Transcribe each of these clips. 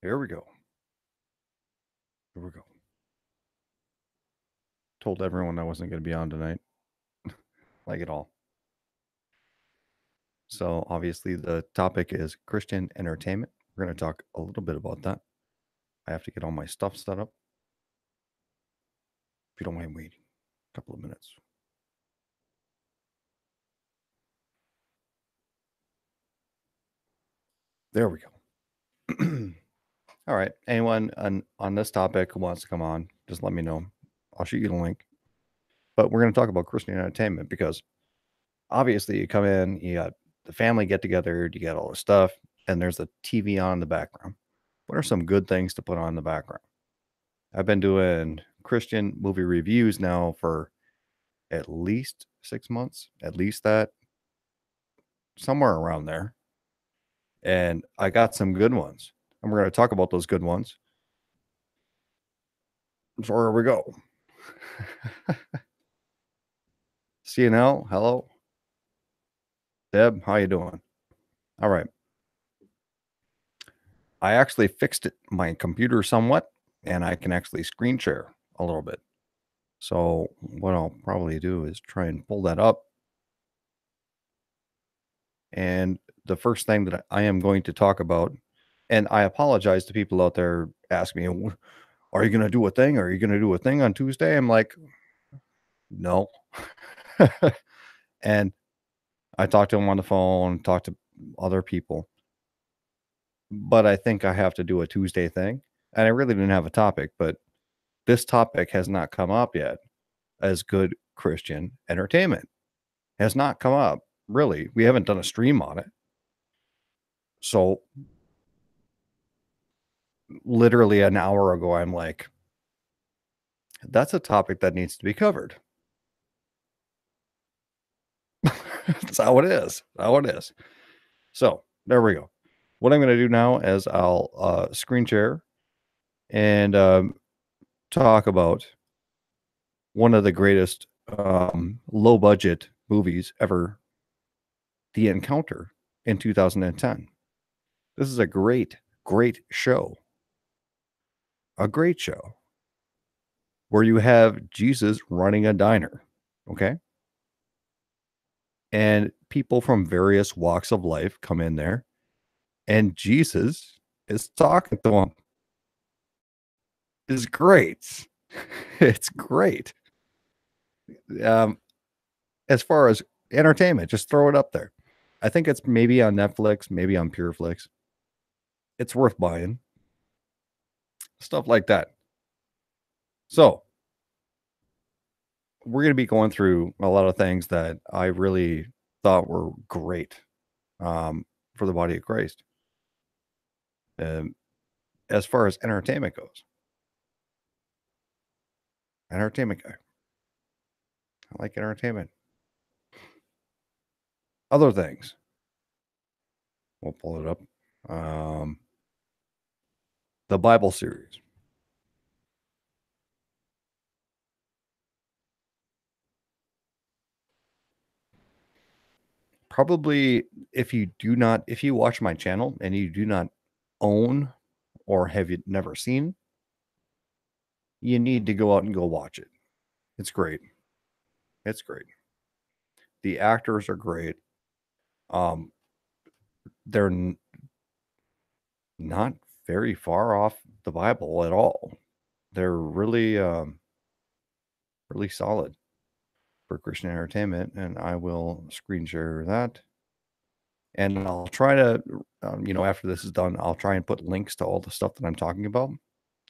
Here we go. Here we go. Told everyone I wasn't going to be on tonight, like at all. So, obviously, the topic is Christian entertainment. We're going to talk a little bit about that. I have to get all my stuff set up. If you don't mind waiting a couple of minutes. There we go. All right. Anyone on this topic who wants to come on, just let me know. I'll shoot you the link. But we're going to talk about Christian entertainment because obviously you come in, you got the family get together, you got all this stuff, and there's a TV on in the background. What are some good things to put on in the background? I've been doing Christian movie reviews now for at least 6 months, at least that, somewhere around there. And I got some good ones. And we're going to talk about those good ones. So here we go. CNL, hello. Deb, how you doing? All right. I actually fixed my computer somewhat, and I can actually screen share a little bit. So what I'll probably do is try and pull that up. And the first thing that I am going to talk about, and I apologize to people out there asking me, are you going to do a thing? Are you going to do a thing on Tuesday? I'm like, no. And I talked to them on the phone, talked to other people, but I think I have to do a Tuesday thing. And I really didn't have a topic, but this topic has not come up yet as good Christian entertainment. Has not come up, really. We haven't done a stream on it. So literally an hour ago, I'm like, that's a topic that needs to be covered. That's how it is. How it is. So there we go. What I'm going to do now is I'll screen share and talk about one of the greatest low budget movies ever, The Encounter in 2010. This is a great, great show. A great show where you have Jesus running a diner. Okay. And people from various walks of life come in there, and Jesus is talking to them. It's great. It's great. Um, as far as entertainment, just throw it up there. I think it's maybe on Netflix, maybe on PureFlix. It's worth buying. Stuff like that. So we're going to be going through a lot of things that I really thought were great for the body of Christ. Um, as far as entertainment goes, entertainment guy. I like entertainment. Other things. We'll pull it up. The Bible series. Probably if you watch my channel and you do not own or have you never seen, you need to go out and go watch it. It's great. It's great. The actors are great. Um, they're not very far off the Bible at all. They're really, really solid for Christian entertainment, and I will screen share that. And I'll try to, after this is done, I'll try and put links to all the stuff that I'm talking about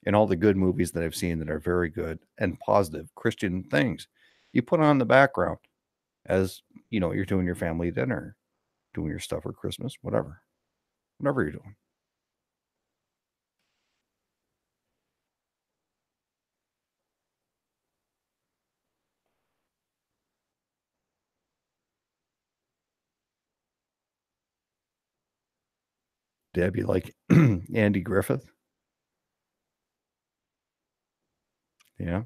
and all the good movies that I've seen that are very good and positive Christian things. You put on the background as you're doing your family dinner, doing your stuff for Christmas, whatever you're doing. Deb, you like Andy Griffith? Yeah.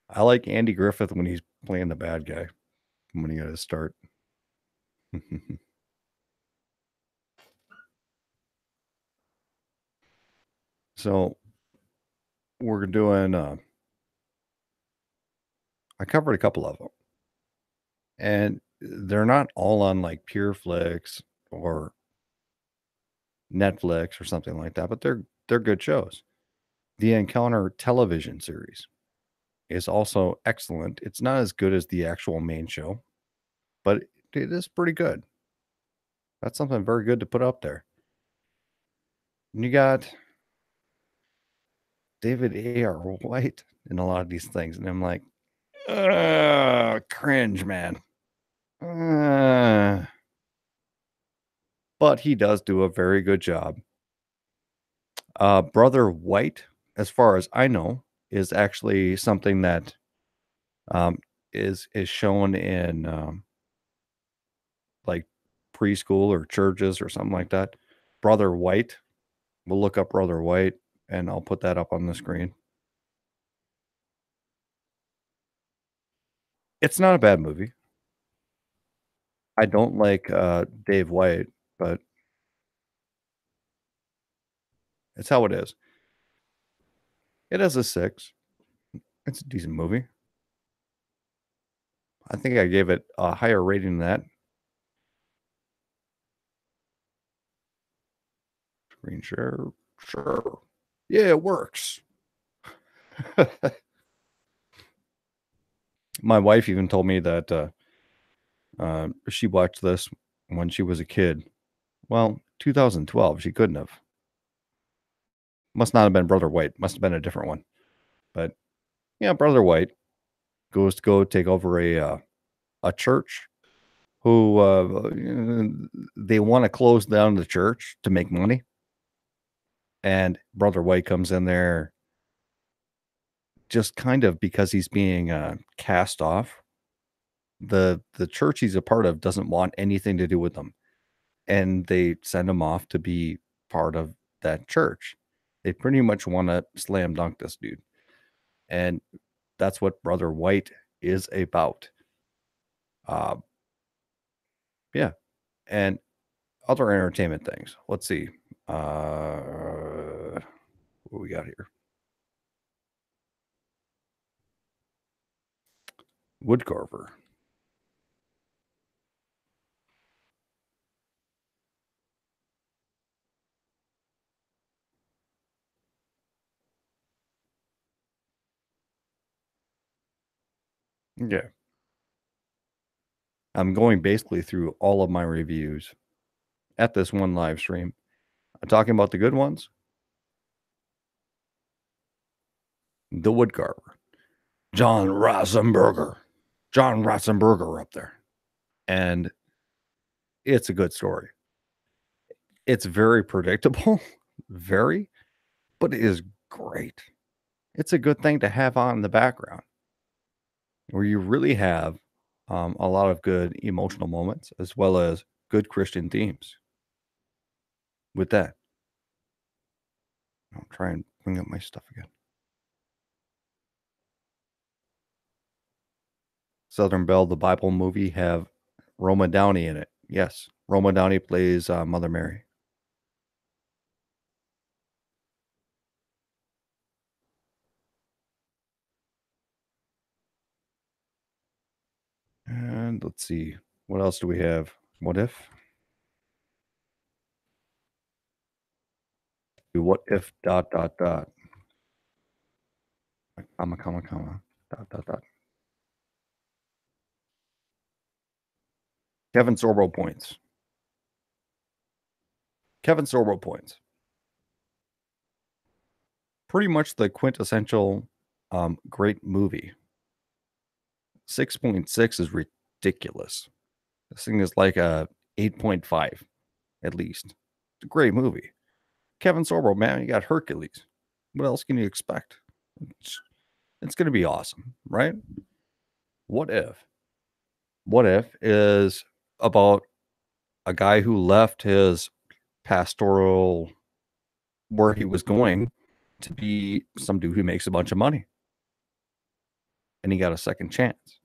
I like Andy Griffith when he's playing the bad guy when he got to start. So we're doing. I covered a couple of them, and they're not all on like PureFlix or Netflix or something like that, but they're good shows. The Encounter television series is also excellent. It's not as good as the actual main show, but it is pretty good. That's something very good to put up there. And you got David A.R. White in a lot of these things, and I'm like, cringe, man. But he does do a very good job. Brother White, as far as I know, is actually something that um, is shown in like preschool or churches or something like that. Brother White. We'll look up Brother White, and I'll put that up on the screen. It's not a bad movie. I don't like Dave White, but it's how it is. It has a 6. It's a decent movie. I think I gave it a higher rating than that. Screen share. Sure. Yeah, it works. My wife even told me that she watched this when she was a kid. Well, 2012, she couldn't have. Must not have been Brother White. Must have been a different one. But yeah, Brother White goes to go take over a church who they want to close down the church to make money. And Brother White comes in there just kind of because he's being cast off. The church he's a part of doesn't want anything to do with them, and they send him off to be part of that church. They pretty much want to slam dunk this dude, and that's what Brother White is about. Uh, yeah, and other entertainment things. Let's see. What we got here? Woodcarver. Yeah. I'm going basically through all of my reviews at this one live stream. I'm talking about the good ones. The Woodcarver. John Ratzenberger. John Ratzenberger up there. And it's a good story. It's very predictable, very, but it is great. It's a good thing to have on in the background where you really have a lot of good emotional moments as well as good Christian themes. With that, I'll try and bring up my stuff again. Southern Belle, the Bible movie, have Roma Downey in it. Yes, Roma Downey plays Mother Mary. And let's see, what else do we have? What if? What if dot dot dot? Comma dot dot dot. Kevin Sorbo points. Kevin Sorbo points. Pretty much the quintessential great movie. 6.6 is ridiculous. This thing is like a 8.5 at least. It's a great movie. Kevin Sorbo, man, you got Hercules. What else can you expect? It's going to be awesome, right? What if? What if is about a guy who left his pastoral where he was going to be some dude who makes a bunch of money. And he got a second chance.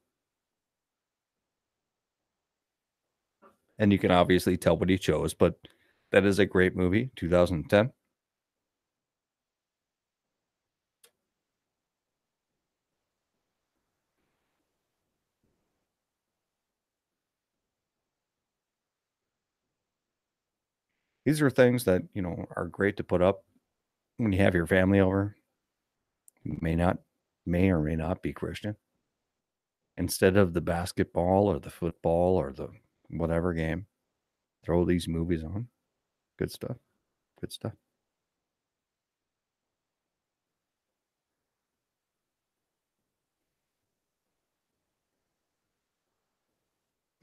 And you can obviously tell what he chose, but that is a great movie, 2010. These are things that, are great to put up when you have your family over. Who may or may not be Christian. Instead of the basketball or the football or the whatever game, throw these movies on. Good stuff. Good stuff.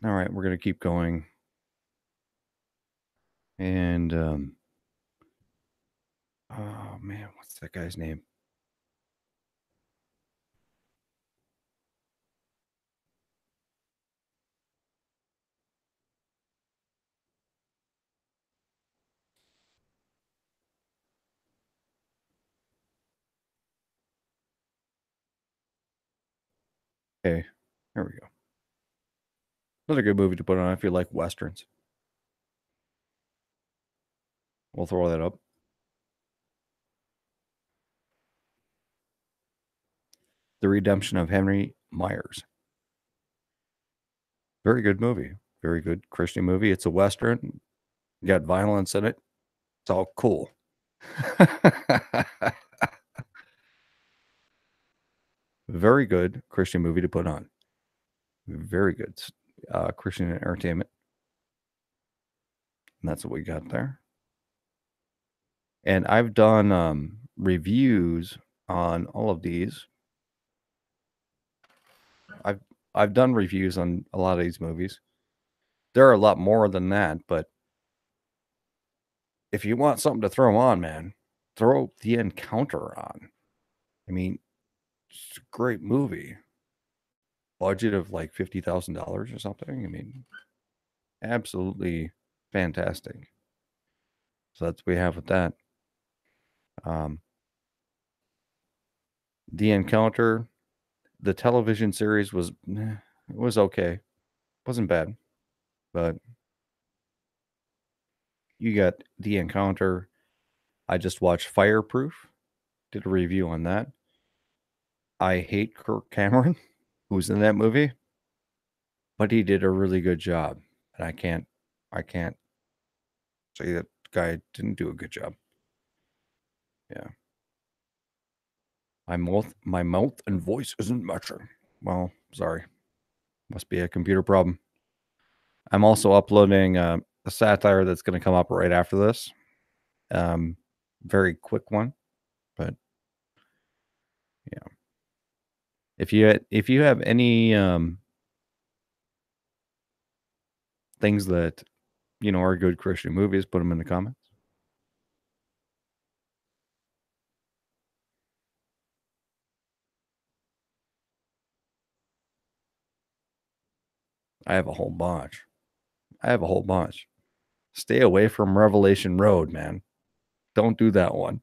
All right, we're going to keep going. And, oh man, what's that guy's name? Okay, there we go. Another good movie to put on if you like Westerns. We'll throw that up. The Redemption of Henry Myers. Very good movie. Very good Christian movie. It's a Western. You got violence in it. It's all cool. Very good Christian movie to put on. Very good Christian entertainment. And that's what we got there. And I've done reviews on all of these. I've done reviews on a lot of these movies. There are a lot more than that, but if you want something to throw on, man, throw The Encounter on. I mean, it's a great movie. Budget of like $50,000 or something. I mean, absolutely fantastic. So that's what we have with that. Um, The Encounter, the television series was okay. Wasn't bad, but you got The Encounter. I just watched Fireproof. Did a review on that. I hate Kirk Cameron, who's in that movie, but he did a really good job. And I can't say that guy didn't do a good job. Yeah. My mouth and voice isn't matching. Well, sorry. Must be a computer problem. I'm also uploading a satire that's going to come up right after this. Very quick one, but yeah. If you have any things that are good Christian movies, put them in the comments. I have a whole bunch. Stay away from Revelation Road, man. Don't do that one.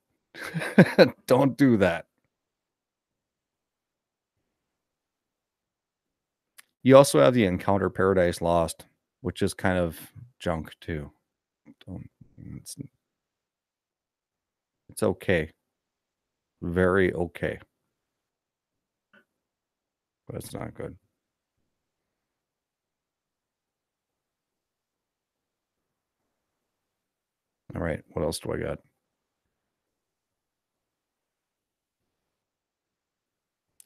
Don't do that. You also have the Encounter Paradise Lost, which is kind of junk too. It's, it's okay. Very okay. But it's not good. All right. What else do I got?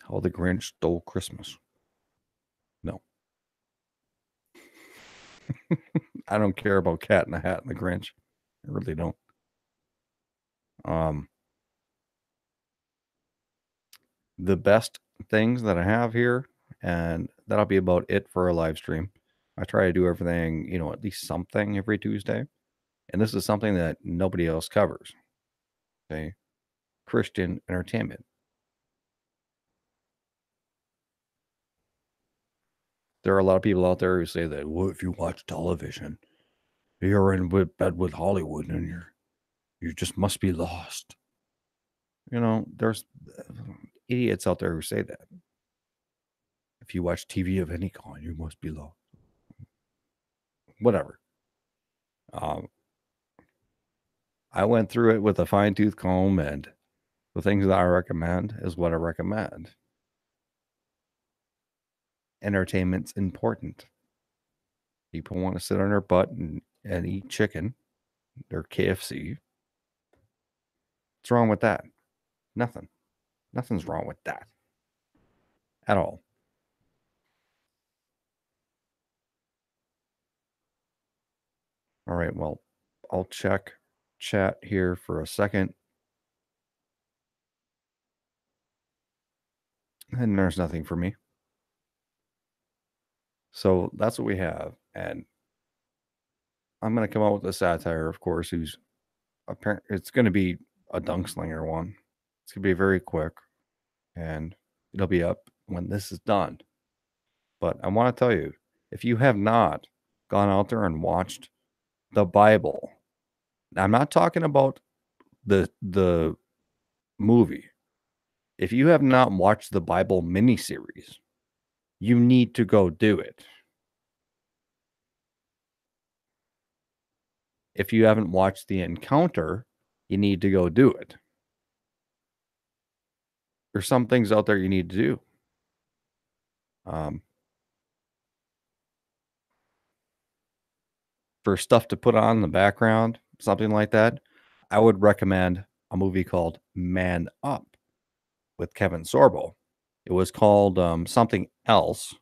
How the Grinch Stole Christmas. No. I don't care about Cat in the Hat and the Grinch. I really don't. The best things that I have here, and that'll be about it for a live stream. I try to do everything, at least something every Tuesday. And this is something that nobody else covers. Okay. Christian entertainment. There are a lot of people out there who say that, well, if you watch television, you're in bed with Hollywood and you just must be lost. There's idiots out there who say that. If you watch TV of any kind, you must be lost. Whatever. I went through it with a fine tooth comb, and the things that I recommend is what I recommend. Entertainment's important. People want to sit on their butt and eat chicken. They're KFC. What's wrong with that? Nothing. Nothing's wrong with that at all. All right, well, I'll check chat here for a second. And there's nothing for me. So that's what we have. And I'm going to come out with a satire, of course, who's apparent. It's going to be a dunkslinger one. It's going to be very quick and it'll be up when this is done. But I want to tell you, if you have not gone out there and watched the Bible, I'm not talking about the movie. If you have not watched the Bible miniseries, you need to go do it. If you haven't watched The Encounter, you need to go do it. There's some things out there you need to do. For stuff to put on in the background, something like that, I would recommend a movie called Man Up with Kevin Sorbo. It was called something else,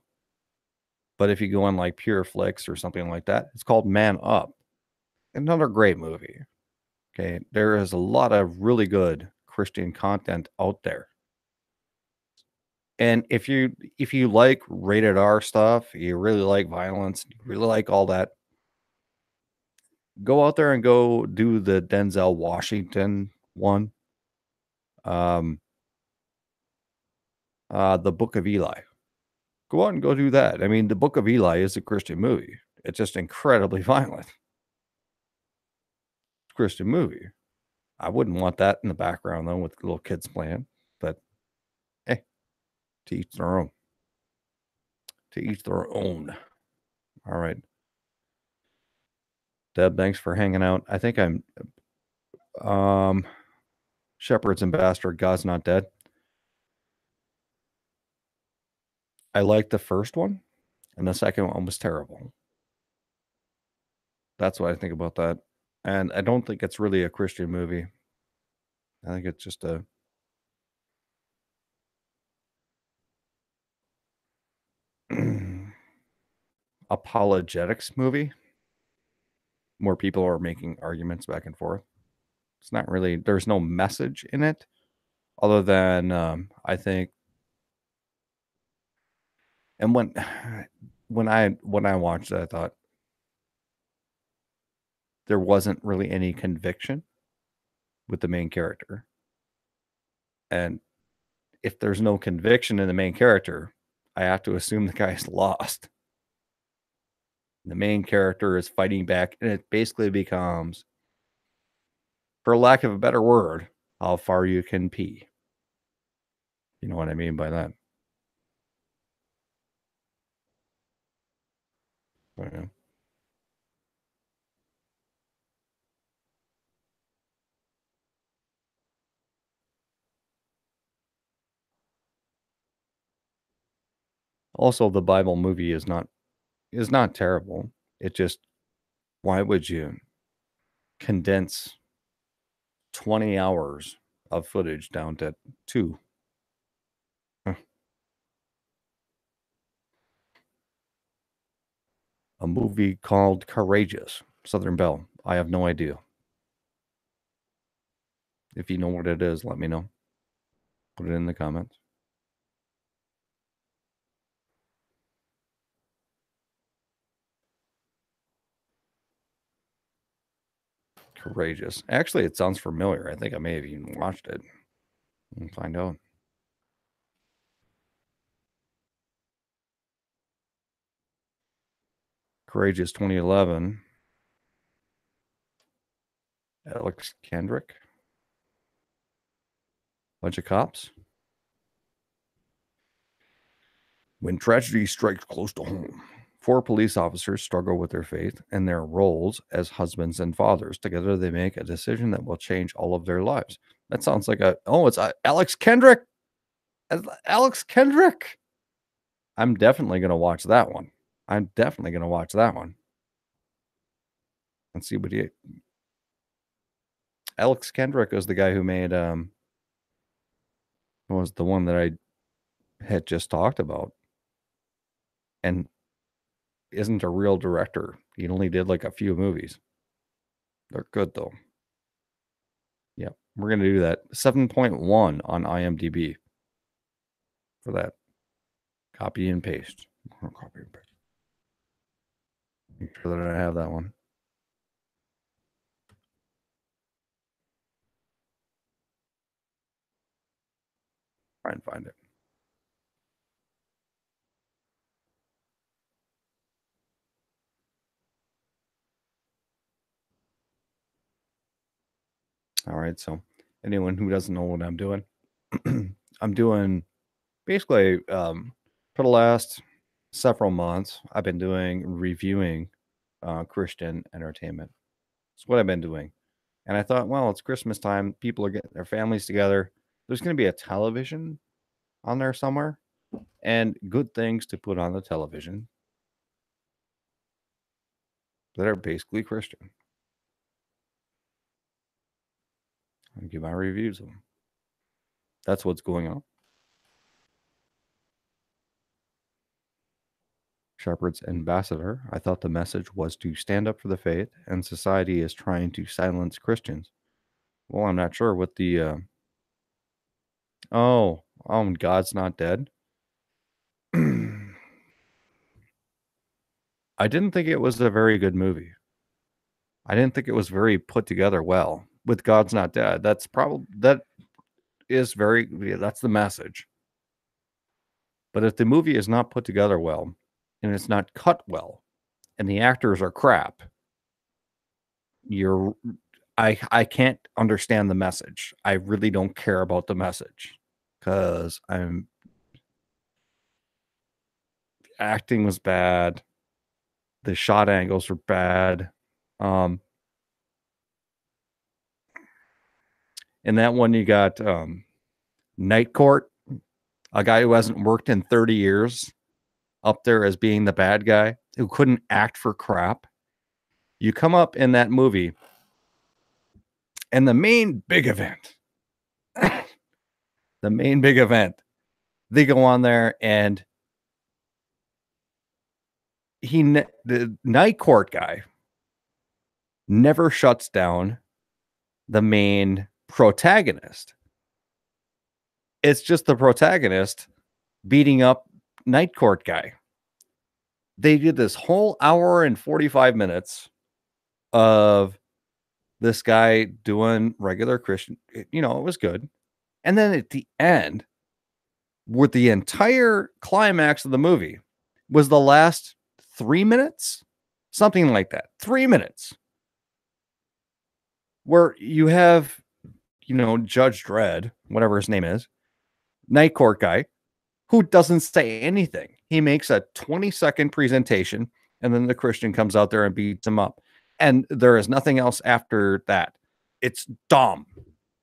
but if you go on like Pure Flix or something like that, it's called Man Up. Another great movie. Okay, there is a lot of really good Christian content out there. And if you like rated R stuff, you really like violence, you really like all that, go out there and go do the Denzel Washington one. The Book of Eli. Go out and go do that. I mean, the Book of Eli is a Christian movie. It's just incredibly violent. Christian movie. I wouldn't want that in the background though with little kids playing. But hey, to each their own. To each their own. All right. Deb, thanks for hanging out. I think I'm Shepherd's Ambassador, God's Not Dead. I liked the first one, and the second one was terrible. That's what I think about that. And I don't think it's really a Christian movie. I think it's just a apologetics movie where people are making arguments back and forth. It's not really, there's no message in it other than I think, and when I watched it, I thought there wasn't really any conviction with the main character. And if there's no conviction in the main character, I have to assume the guy's lost. The main character is fighting back, and it basically becomes, for lack of a better word, how far you can pee. You know what I mean by that? Yeah. Also, the Bible movie is not terrible. It just, why would you condense 20 hours of footage down to 2? A movie called Courageous, Southern Belle. I have no idea. If you know what it is, let me know. Put it in the comments. Courageous. Actually, it sounds familiar. I think I may have even watched it. We'll find out. Courageous 2011. Alex Kendrick. Bunch of cops. When tragedy strikes close to home, 4 police officers struggle with their faith and their roles as husbands and fathers. Together, they make a decision that will change all of their lives. That sounds like it's Alex Kendrick. Alex Kendrick. I'm definitely going to watch that one. And see what Alex Kendrick was the guy who made was the one that I had just talked about, and isn't a real director. He only did like a few movies. They're good though. Yep, we're gonna do that. 7.1 on IMDb for that. Copy and paste. Copy and paste. Make sure that I have that one. Try and find it. All right. So, anyone who doesn't know what I'm doing, I'm doing basically for the last several months, I've been doing reviewing Christian entertainment. That's what I've been doing. And I thought, well, it's Christmas time. People are getting their families together. There's going to be a television on there somewhere and good things to put on the television that are basically Christian. I'll give my reviews of them. That's what's going on. Shepherd's ambassador. I thought the message was to stand up for the faith, and society is trying to silence Christians. Well, I'm not sure what the. God's not dead. I didn't think it was a very good movie. I didn't think it was very put together well. With God's Not Dead, that's the message. But if the movie is not put together well, and it's not cut well, and the actors are crap, I can't understand the message. I really don't care about the message because acting was bad. The shot angles were bad. In that one, you got Night Court, a guy who hasn't worked in 30 years, up there as being the bad guy who couldn't act for crap. You come up in that movie, and the main big event, they go on there, and the Night Court guy never shuts down the main protagonist. It's just the protagonist beating up Night Court guy. They did this whole hour and 45 minutes of this guy doing regular Christian. It was good. And then at the end, with the entire climax of the movie, was the last 3 minutes, something like that. 3 minutes. Where you have, Judge Dredd, whatever his name is, Night Court guy, who doesn't say anything. He makes a 20-second presentation, and then the Christian comes out there and beats him up. And there is nothing else after that. It's dumb.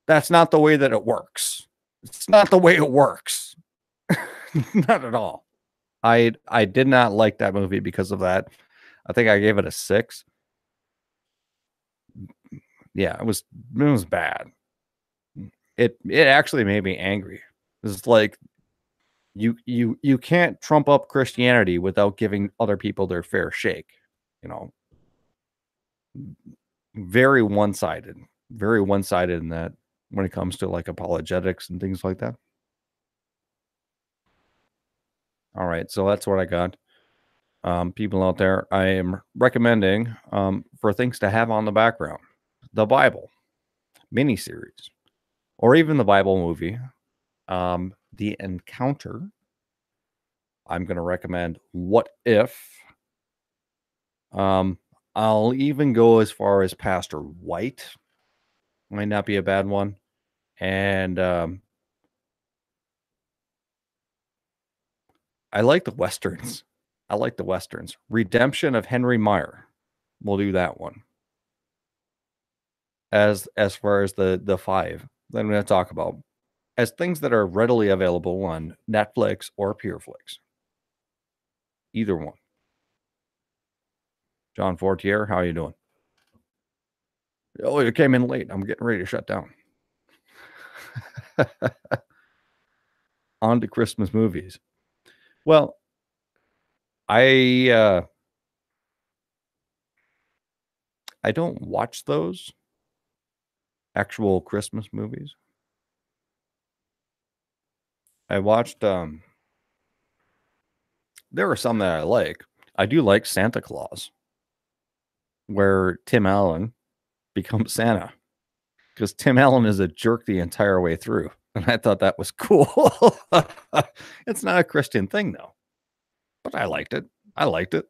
That's not the way that it works. It's not the way it works. Not at all. I did not like that movie because of that. I think I gave it a 6. Yeah, it was bad. It actually made me angry. It's like you can't trump up Christianity without giving other people their fair shake. Very one-sided in that when it comes to like apologetics and things like that. All right, so that's what I got. People out there, I am recommending for things to have on the background: the Bible miniseries, or even the Bible movie, The Encounter. I'm going to recommend What If. I'll even go as far as Pastor White. Might not be a bad one. And I like the Westerns. Redemption of Henry Meyer. We'll do that one. As far as the 5 that I'm going to talk about, as things that are readily available on Netflix or PureFlix. Either one. John Fortier, how are you doing? Oh, you came in late. I'm getting ready to shut down. On to Christmas movies. Well, I I don't watch those actual Christmas movies. I watched there are some that I like. I do like Santa Claus, where Tim Allen becomes Santa because Tim Allen is a jerk the entire way through. And I thought that was cool. It's not a Christian thing though, but I liked it. I liked it.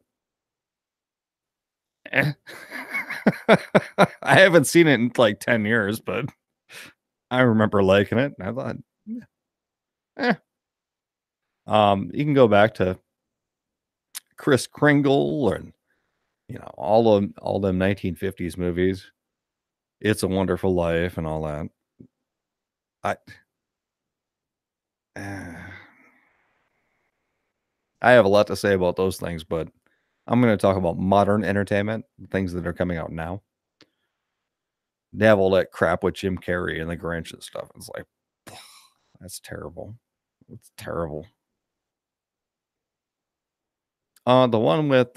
Eh. I haven't seen it in like 10 years, but I remember liking it. And I thought, eh. You can go back to Kris Kringle and all them 1950s movies. It's a Wonderful Life and all that. I I have a lot to say about those things, but I'm going to talk about modern entertainment, things that are coming out now. They have all that crap with Jim Carrey and the Grinch and stuff. It's like, that's terrible. It's terrible. The one with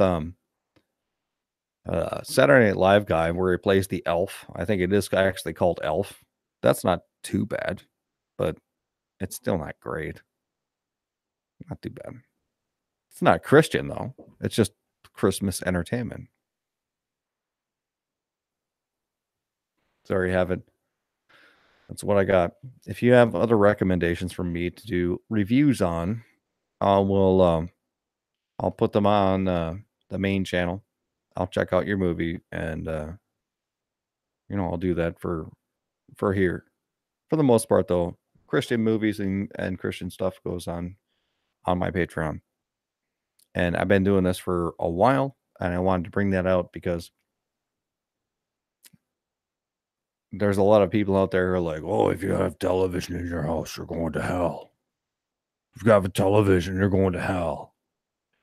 Saturday Night Live guy where he plays the elf. I think it is actually called Elf. That's not too bad, but it's still not great. Not too bad. It's not Christian though. It's just Christmas entertainment. There you have it. That's what I got. If you have other recommendations for me to do reviews on, I will I'll put them on the main channel. I'll check out your movie and I'll do that for here. For the most part though, Christian movies and Christian stuff goes on my Patreon. And I've been doing this for a while and I wanted to bring that out because there's a lot of people out there who are like, oh, if you have television in your house, you're going to hell. If you have a television, you're going to hell.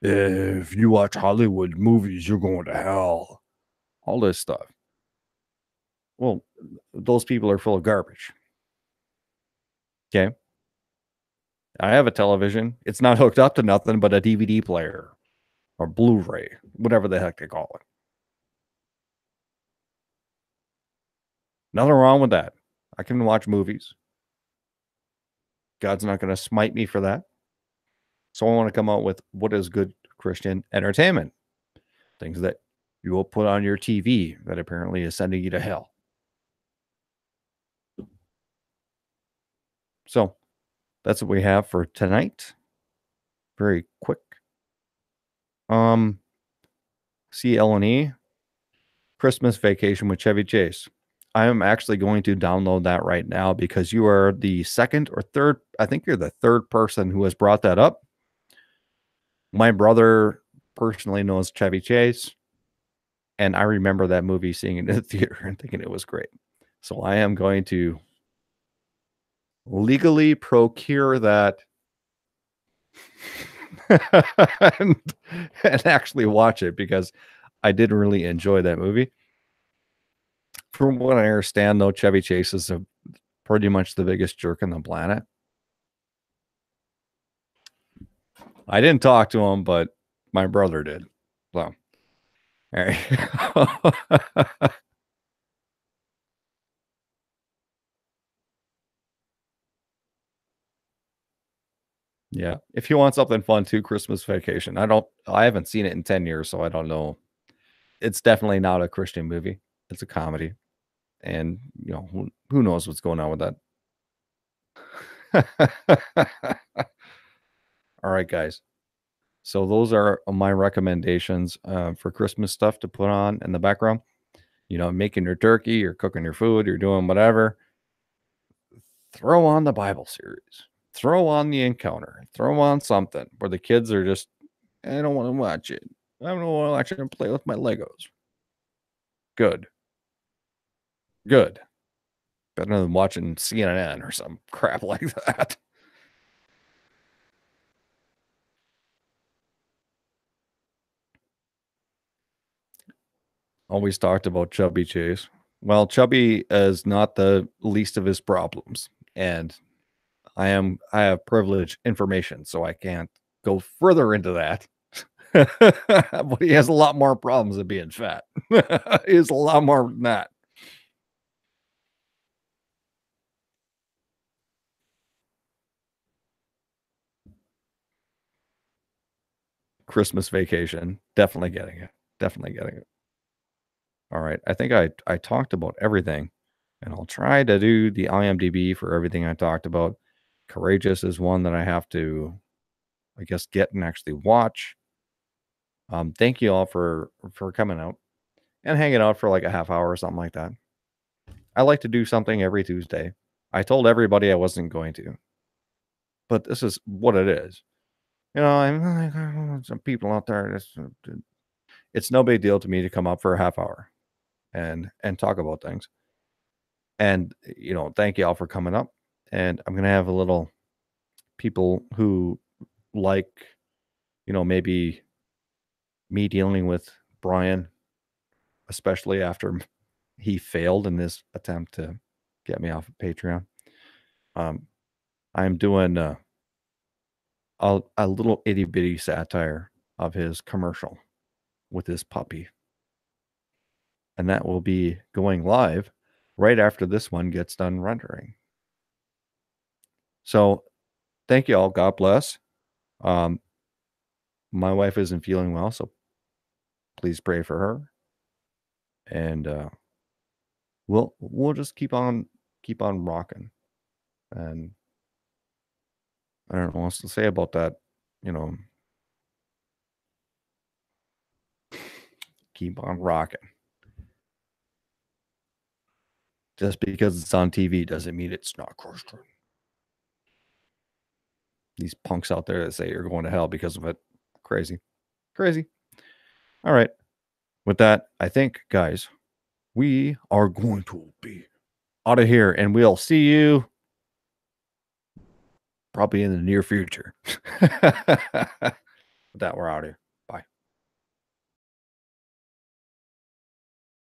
If you watch Hollywood movies, you're going to hell. All this stuff. Well, those people are full of garbage. Okay. I have a television. It's not hooked up to nothing but a DVD player or Blu-ray, whatever the heck they call it. Nothing wrong with that. I can watch movies. God's not going to smite me for that. So I want to come out with what is good Christian entertainment. Things that you will put on your TV that apparently is sending you to hell. So that's what we have for tonight. Very quick. CLE Christmas Vacation with Chevy Chase. I am actually going to download that right now because you are the second or third. I think you're the third person who has brought that up. My brother personally knows Chevy Chase, and I remember that movie, seeing it in the theater and thinking it was great. So I am going to legally procure that and actually watch it because I did really enjoy that movie. From what I understand, though, Chevy Chase is pretty much the biggest jerk on the planet. I didn't talk to him, but my brother did. So, all right. Yeah. If you want something fun too, Christmas Vacation. I haven't seen it in 10 years, so I don't know. It's definitely not a Christian movie. It's a comedy. And, who knows what's going on with that. All right, guys. So those are my recommendations for Christmas stuff to put on in the background. Making your turkey, you're cooking your food, you're doing whatever. Throw on the Bible series. Throw on the Encounter. Throw on something where the kids are just, I don't want to watch it. I don't want to watch it and play with my Legos. Good. Good. Better than watching CNN or some crap like that. Always talked about Chubby Chase. Well, Chubby is not the least of his problems, and I have privileged information, so I can't go further into that. But he has a lot more problems than being fat. He has a lot more than that. Christmas vacation, definitely getting it. Definitely getting it. All right. I think I talked about everything, and I'll try to do the IMDb for everything I talked about. Courageous is one that I have to, I guess, get and actually watch. Thank you all for coming out and hanging out for like a half hour or something like that. I like to do something every Tuesday. I told everybody I wasn't going to, but this is what it is. You know, I'm some people out there. It's no big deal to me to come up for a half hour and talk about things. And thank you all for coming up. And I'm gonna have a little people who like, maybe me dealing with Brian, especially after he failed in this attempt to get me off of Patreon. Um, I'm doing a little itty bitty satire of his commercial with his puppy. And that will be going live right after this one gets done rendering. So thank you all. God bless. Um, my wife isn't feeling well, so please pray for her. And we'll just keep on rocking. And I don't know what else to say about that. You know, keep on rocking. Just because it's on TV doesn't mean it's not Christian. These punks out there that say you're going to hell because of it. Crazy. Crazy. All right. With that, I think, guys, we are going to be out of here, and we'll see you probably in the near future. With that, we're out of here.